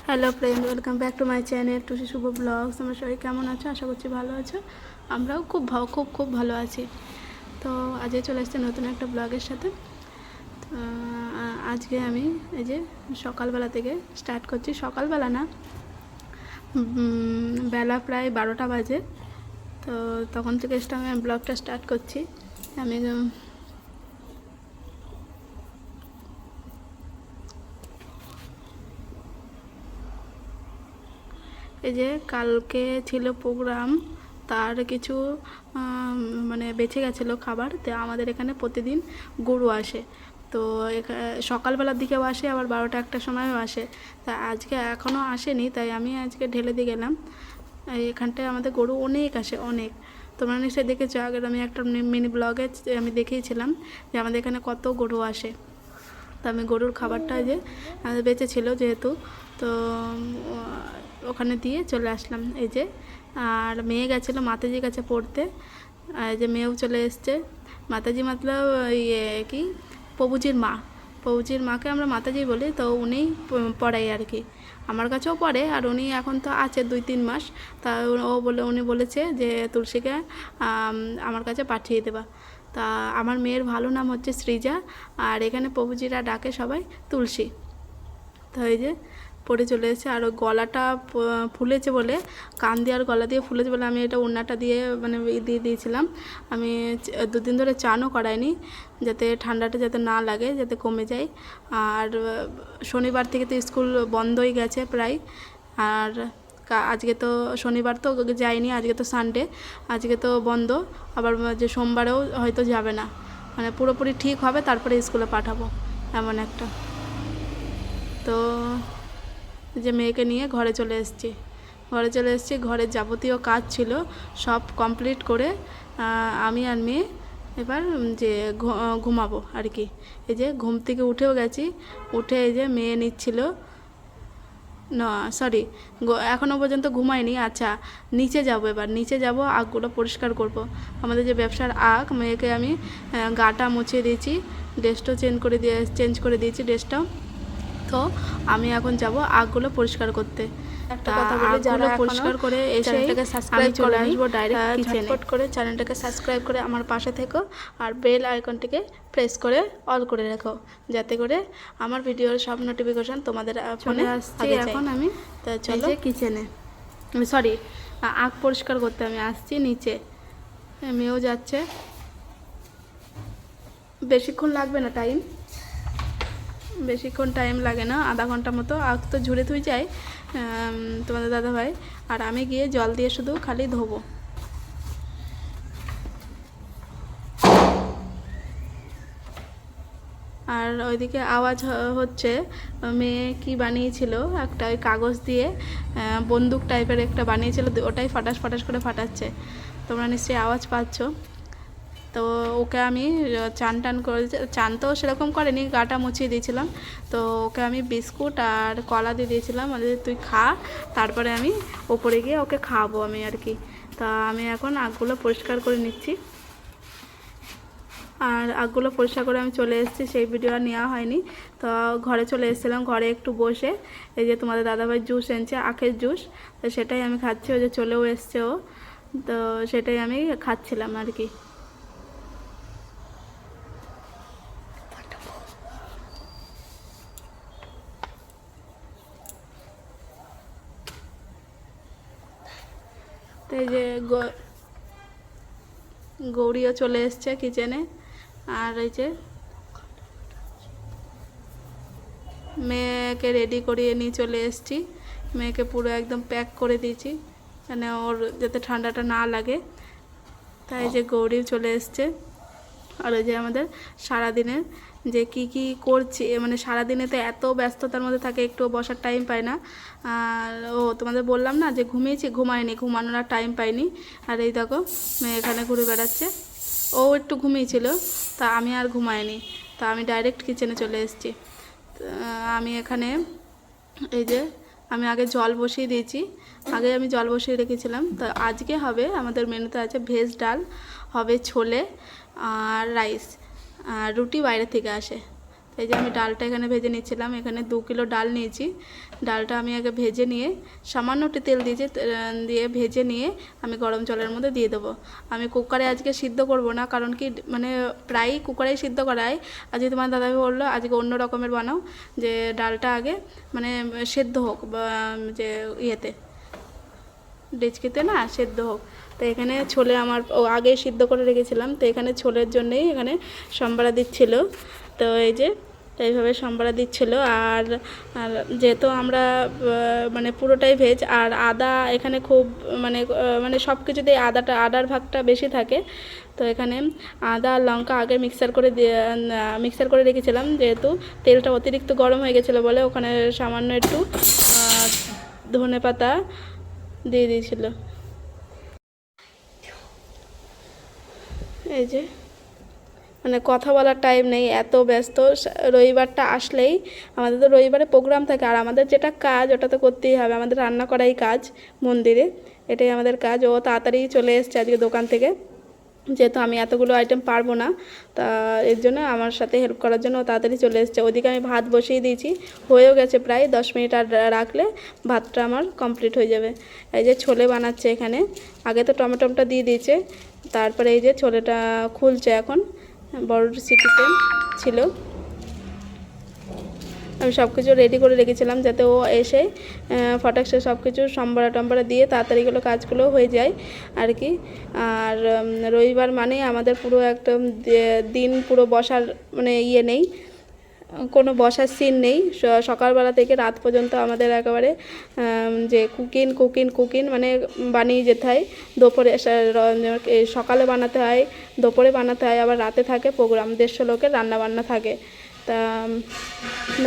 Hello friend, welcome back to my channel Tusi Shuvo blogs. তোমরা সবাই কেমন আছো? আশা করছি ভালো আছো। আমরাও খুব ভালো আছি। তো আজকে চলে এসেছি নতুন একটা ব্লগের সাথে। আজকে আমি এই যে সকালবেলা থেকে স্টার্ট করছি। সকালবেলা না, বেলা প্রায় 12টা বাজে। তো তখন থেকে আমি ব্লগটা স্টার্ট করছি। আমি এই যে কালকে ছিল প্রোগ্রাম, তার কিছু মানে বেঁচে গেছিলো খাবার। তো আমাদের এখানে প্রতিদিন গরু আসে। তো সকালবেলার দিকেও আসে, আবার 12টা 1টার সময়ও আসে। তা আজকে এখনও আসেনি, তাই আমি আজকে ঢেলে দিয়ে গেলাম। এখানটায় আমাদের গরু অনেক আসে, অনেক। তোমরা নিশ্চয়ই দেখেছো, আগের আমি একটা মিনি ব্লগে আমি দেখিয়েছিলাম যে আমাদের এখানে কত গরু আসে। তো আমি গরুর খাবারটা যে বেঁচে ছিল যেহেতু, তো ওখানে দিয়ে চলে আসলাম। এই যে, আর মেয়ে গেছিলো মাতাজির কাছে পড়তে। এই যে মেয়েও চলে এসছে। মাতাজি মতলব ইয়ে কি, প্রভুজির মা। প্রভুজির মাকে আমরা মাতাজি বলি। তো উনি পড়াই আর কি, আমার কাছেও পড়ে। আর উনি এখন তো আছে 2-3 মাস। তা উনি বলেছে যে তুলসীকে আমার কাছে পাঠিয়ে দেবা। তা আমার মেয়ের ভালো নাম হচ্ছে সৃজা, আর এখানে প্রভুজিরা ডাকে সবাই তুলসী। তো এই যে পড়ে চলে এসেছে। আর ওই গলাটা ফুলেছে বলে, কান দিয়ে আর গলা দিয়ে ফুলেছে বলে আমি এটা ওড়নাটা দিয়ে মানে দিয়ে দিয়েছিলাম। আমি 2 দিন ধরে চানও করাইনি, যাতে ঠান্ডাটা যাতে না লাগে, যাতে কমে যায়। আর শনিবার থেকে তো স্কুল বন্ধই গেছে প্রায়। আর আজকে তো শনিবার তো যায়নি, আজকে তো সানডে, আজকে তো বন্ধ। আবার যে সোমবারেও হয়তো যাবে না, মানে পুরোপুরি ঠিক হবে তারপরে স্কুলে পাঠাবো, এমন একটা। তো যে মেয়েকে নিয়ে ঘরে চলে এসেছি। ঘরের যাবতীয় কাজ ছিল সব কমপ্লিট করে আমি আর মেয়ে এবার যে ঘুমাবো আর কি। এই যে ঘুম থেকে উঠেও গেছি, উঠে এই যে মেয়ে নিচ্ছিল না, সরি, এখনও পর্যন্ত ঘুমাইনি। আচ্ছা, নিচে যাব, এবার নিচে যাব, আগগুলো পরিষ্কার করব। আমাদের যে ব্যবসার আগ, মেয়েকে আমি গাটা মুছিয়ে দিয়েছি, ড্রেসটাও চেঞ্জ করে দিয়েছি ড্রেসটাও। তো আমি এখন যাব আগগুলো পরিষ্কার করতে। একটা কথা বলি, যারা পরিষ্কার করে এসে সাবস্ক্রাইব চলে আসবো ডাইরেক্ট কিচেনে, ঝটপট করে চ্যানেলটাকে সাবস্ক্রাইব করে আমার পাশে থেকো, আর বেল আইকনটিকে প্রেস করে অল করে রাখো, যাতে করে আমার ভিডিওর সব নোটিফিকেশন তোমাদের ফোনে আসছে। এখন আমি তা চলো কিচেনে, সরি, আগ পরিষ্কার করতে আমি আসছি নিচে। মেয়েও যাচ্ছে, বেশিক্ষণ লাগবে না, বেশিক্ষণ টাইম লাগে না, আধা ঘন্টা মতো। আগ তো ঝুড়ে ধুয়ে যায় তোমাদের দাদাভাই, আর আমি গিয়ে জল দিয়ে শুধু খালি ধোবো। আর ওইদিকে আওয়াজ হচ্ছে, মেয়ে কি বানিয়েছিল একটা, ওই কাগজ দিয়ে বন্দুক টাইপের একটা বানিয়েছিল, ওটাই ফাটাস ফাটাস করে ফাটাচ্ছে। তোমরা নিশ্চয়ই আওয়াজ পাচ্ছ। তো ওকে আমি চান করে, চান তো সেরকম করেনি, গাটা মুছিয়ে দিয়েছিলাম। তো ওকে আমি বিস্কুট আর কলা দিয়ে দিয়েছিলাম, তুই খা, তারপরে আমি ওপরে গিয়ে ওকে খাওয়াবো আমি আর কি। তা আমি এখন আগগুলো পরিষ্কার করে নিচ্ছি। আর আগগুলো পরিষ্কার করে আমি চলে এসেছি, সেই ভিডিও আর নেওয়া হয়নি। তো ঘরে চলে এসেছিলাম, ঘরে একটু বসে এই যে তোমাদের দাদাভাই জুস এনেছে, আখের জুস, তো সেটাই আমি খাচ্ছি। ওই যে চলেও এসছে ও, তো সেটাই আমি খাচ্ছিলাম আর কি। তো এই যে গৌরীও চলে এসছে কিচেনে। আর এই যে মেয়েকে রেডি করিয়ে নিয়ে চলে এসেছি, মেয়েকে পুরো একদম প্যাক করে দিয়েছি, মানে ওর যাতে ঠান্ডাটা না লাগে। তাই যে গৌরীও চলে এসছে। আর ওই যে আমাদের সারাদিনের যে কি করছি, মানে সারাদিনে তো এত ব্যস্ততার মধ্যে থাকে, একটু বসার টাইম পায় না। আর তোমাদের বললাম না যে ঘুমায়নি, ঘুমানোর আর টাইম পাইনি। আর এই দেখো মেয়ে এখানে ঘুরে বেড়াচ্ছে। ও একটু ঘুমিয়েছিল, তা আমি আর ঘুমাইনি, তা আমি ডাইরেক্ট কিচেনে চলে এসেছি। আমি এখানে এই যে আমি আগে জল বসিয়ে দিয়েছি, আমি জল বসিয়ে রেখেছিলাম। তো আজকে হবে আমাদের মেনুতে আছে ভেজ ডাল, হবে ছোলে আর রাইস। আর রুটি বাইরে থেকে আসে। এই যে আমি ডালটা এখানে ভেজে নিচ্ছিলাম, এখানে 2 কিলো ডাল নিয়েছি। ডালটা আমি আগে ভেজে নিয়ে সামান্য একটু তেল দিয়েছি, দিয়ে ভেজে নিয়ে আমি গরম জলের মধ্যে দিয়ে দেবো। আমি কুকারে আজকে সিদ্ধ করব না, কারণ কি মানে প্রায়ই কুকারেই সিদ্ধ করাই। আজকে তোমার দাদাভাই বললো আজকে অন্য রকমের বানাও, যে ডালটা আগে মানে সেদ্ধ হোক, বা যে ইয়েতে ডেচকিতে না সেদ্ধ হোক। তো এখানে ছোলে আমার আগেই সিদ্ধ করে রেখেছিলাম, তো এখানে ছোলের জন্যেই এখানে সম্বারা দিচ্ছিল। তো এই যে এইভাবে সম্বারা দিচ্ছিল। আর যেহেতু আমরা মানে পুরোটাই ভেজ, আর আদা এখানে খুব মানে মানে সব কিছুতেই আদার ভাগটা বেশি থাকে। তো এখানে আদা আর লঙ্কা আগে মিক্সার করে রেখেছিলাম, যেহেতু তেলটা অতিরিক্ত গরম হয়ে গেছিলো বলে ওখানে সামান্য একটু ধনেপাতা দিয়ে দিয়েছিল। এই যে মানে কথা বলার টাইম নেই, এত ব্যস্ত। রবিবারটা আসলেই আমাদের তো রবিবারে প্রোগ্রাম থাকে, আর আমাদের যেটা কাজ ওটা তো করতেই হবে, আমাদের রান্না করাই কাজ মন্দিরে, এটাই আমাদের কাজ। ও তাড়াতাড়ি চলে এসছে আজকে দোকান থেকে, যেহেতু আমি এতগুলো আইটেম পারবো না, তা এর জন্য আমার সাথে হেল্প করার জন্য ও তাড়াতাড়ি চলে এসছে। ওদিকে আমি ভাত বসিয়ে দিয়েছি, হয়েও গেছে প্রায় 10 মিনিট, আর রাখলে ভাতটা আমার কমপ্লিট হয়ে যাবে। এই যে ছোলে বানাচ্ছে এখানে, আগে তো টমেটোটা দিয়ে দিয়েছে, তারপরে এই যে ছোলেটা খুলছে এখন, বড় সিটিতে ছিল। আমি সব কিছু রেডি করে রেখেছিলাম যাতে ও এসে ফটাকসে সব কিছু সম্বরা টম্বরা দিয়ে তাড়াতাড়িগুলো কাজগুলো হয়ে যায় আর কি। আর রবিবার মানে আমাদের পুরো একটা দিন পুরো বসার মানে ইয়ে নেই, কোনো বসার সিন নেই। সকালবেলা থেকে রাত পর্যন্ত আমাদের একেবারে যে কুকিং মানে বানিয়ে যেতে হয়। দুপুরে সকালে বানাতে হয়, দুপুরে বানাতে হয়, আবার রাতে থাকে প্রোগ্রাম, 150 লোকের রান্নাবান্না থাকে। তা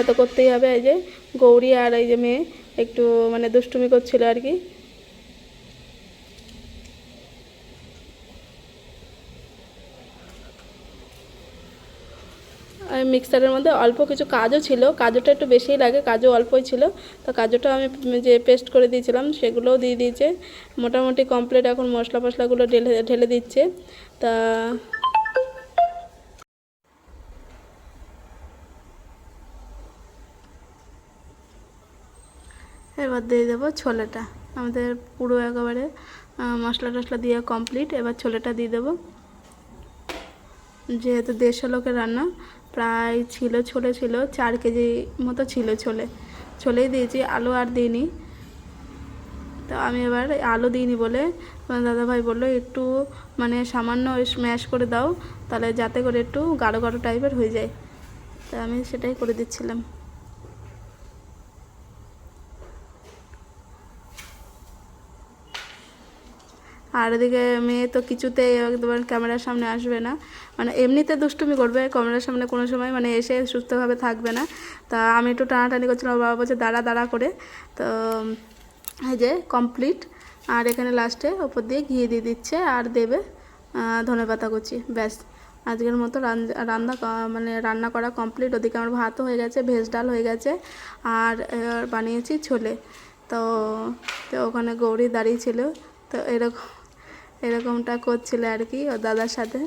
তো করতেই হবে। এই যে গৌরী আর এই যে মেয়ে একটু মানে দুষ্টুমি করছিল আর কি। মিক্সারের মধ্যে অল্প কিছু কাজও ছিল, কাজুটা একটু বেশিই লাগে, কাজু অল্পই ছিল, তো কাজুটা আমি যে পেস্ট করে দিয়েছিলাম সেগুলোও দিয়ে দিয়েছে। মোটামুটি কমপ্লিট, এখন মশলাগুলো ঢেলে দিচ্ছে। তা এবার দিয়ে দেবো ছোলেটা। আমাদের পুরো একেবারে মশলা টশলা দিয়ে কমপ্লিট, এবার ছোলেটা দিয়ে দেবো। যেহেতু 150 লোকের রান্না, প্রায় ছোলে ছিল 4 কেজি মতো ছিল ছোলেই দিয়েছি, আলু আর দিইনি। তো আমি এবার আলু দিইনি বলে দাদাভাই বললো একটু মানে সামান্য স্ম্যাশ করে দাও, তাহলে যাতে করে একটু গাঢ় গাঢ় টাইপের হয়ে যায়। তো আমি সেটাই করে দিচ্ছিলাম। আর এদিকে মেয়ে তো কিছুতেই একদম ক্যামেরার সামনে আসবে না, মানে এমনিতে দুষ্টুমি করবে, ক্যামেরার সামনে কোনো সময় মানে এসে সুস্থভাবে থাকবে না। তা আমি একটু টানাটানি করছিলাম, বাবা বলছে দাঁড়া দাঁড়া করে। তো এই যে কমপ্লিট, আর এখানে লাস্টে ওপর দিয়ে ঘি দিয়ে দিচ্ছে আর দেবে ধনেপাতা কুচি, ব্যাস আজকের মতো রান্না করা কমপ্লিট। ওদিকে আমার ভাতও হয়ে গেছে, ভেজ ডাল হয়ে গেছে, আর বানিয়েছি ছোলে। তো ওখানে গৌরী দাঁড়িয়ে ছিল, তো এরকমটা করছিল আর কি ওর দাদার সাথে।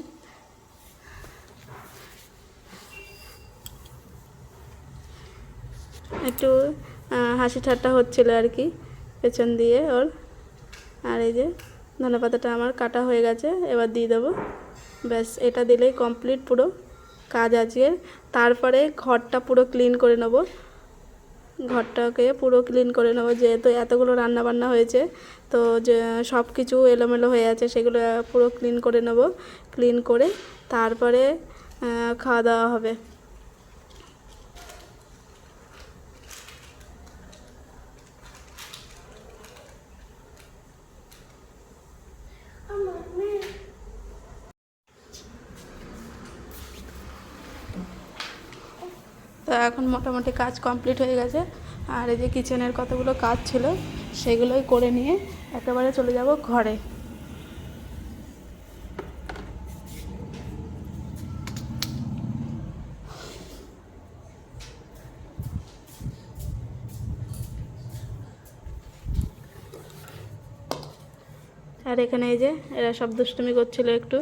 একটু হাসি ঠাট্টা হচ্ছিল আর কি পেছন দিয়ে ওর। আর এই যে ধনেপাতাটা আমার কাটা হয়ে গেছে, এবার দিয়ে দেবো, ব্যাস এটা দিলেই কমপ্লিট পুরো কাজ আজকের। তারপরে ঘরটা পুরো ক্লিন করে নেবো, ঘরটাকে পুরো ক্লিন করে নেবো, যেহেতু এতগুলো রান্না বান্না হয়েছে, তো যে সব কিছু এলোমেলো হয়ে আছে সেগুলো পুরো ক্লিন করে নেবো। ক্লিন করে তারপরে খাওয়া দাওয়া হবে। তো এখন মোটামুটি কাজ কমপ্লিট হয়ে গেছে, আর এই যে কিচেনের কতগুলো কাজ ছিল সেগুলোই করে নিয়ে একেবারে চলে যাব ঘরে। আর এখানে এই যে এরা সব দুষ্টুমি করছিল একটু।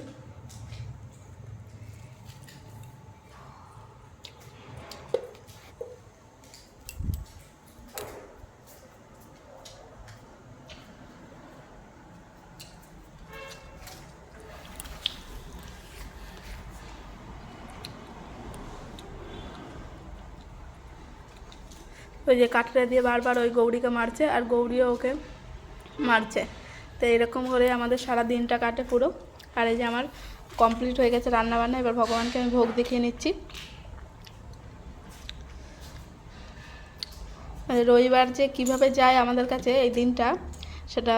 ওই যে কাঠটা দিয়ে বারবার ওই গৌরীকে মারছে আর গৌরীও ওকে মারছে। তো এরকম করে আমাদের সারা দিনটা কাটে পুরো। আর এই যে আমার কমপ্লিট হয়ে গেছে রান্নাবান্না, এবার ভগবানকে আমি ভোগ দেখিয়ে নিচ্ছি। রবিবার যে কিভাবে যায় আমাদের কাছে এই দিনটা, সেটা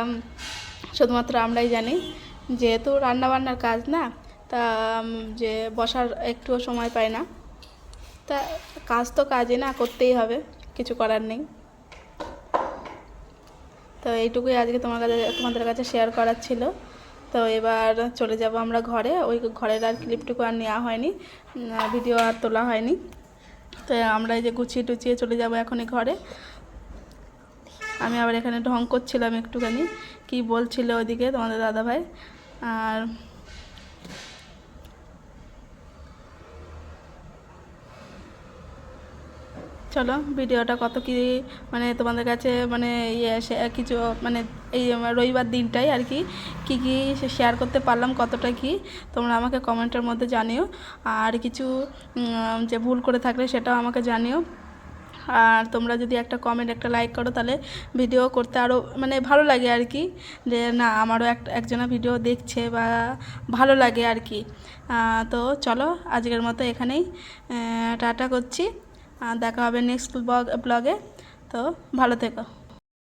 শুধুমাত্র আমরাই জানি। যেহেতু রান্নাবান্নার কাজ না, তা যে বসার একটুও সময় পাই না। তা কাজ তো কাজই না, করতেই হবে, কিছু করার নেই। তো এইটুকুই আজকে তোমাদের কাছে শেয়ার করার ছিল। তো এবার চলে যাব আমরা ঘরে। ওই ঘরের আর ক্লিপটুকু আর নেওয়া হয়নি, ভিডিও আর তোলা হয়নি। তো আমরা এই যে গুছিয়ে টুচিয়ে চলে যাব এখনই ঘরে। আমি আবার এখানে ঢং করছিলাম একটুখানি, কি বলছিল ওইদিকে তোমাদের দাদাভাই। আর চলো ভিডিওটা কত কি মানে তোমাদের কাছে মানে কিছু মানে এই রবিবার দিনটাই আর কি কী শেয়ার করতে পারলাম, কতটা কি তোমরা আমাকে কমেন্টের মধ্যে জানিও। আর কিছু যে ভুল করে থাকলে সেটাও আমাকে জানিও। আর তোমরা যদি একটা কমেন্ট একটা লাইক করো তাহলে ভিডিও করতে আরও মানে ভালো লাগে আর কি, যে না আমারও একজনা ভিডিও দেখছে বা ভালো লাগে আর কি। তো চলো আজকের মতো এখানেই টাটা করছি। দেখা হবে নেক্সট ব্লগে। তো ভালো থেকো।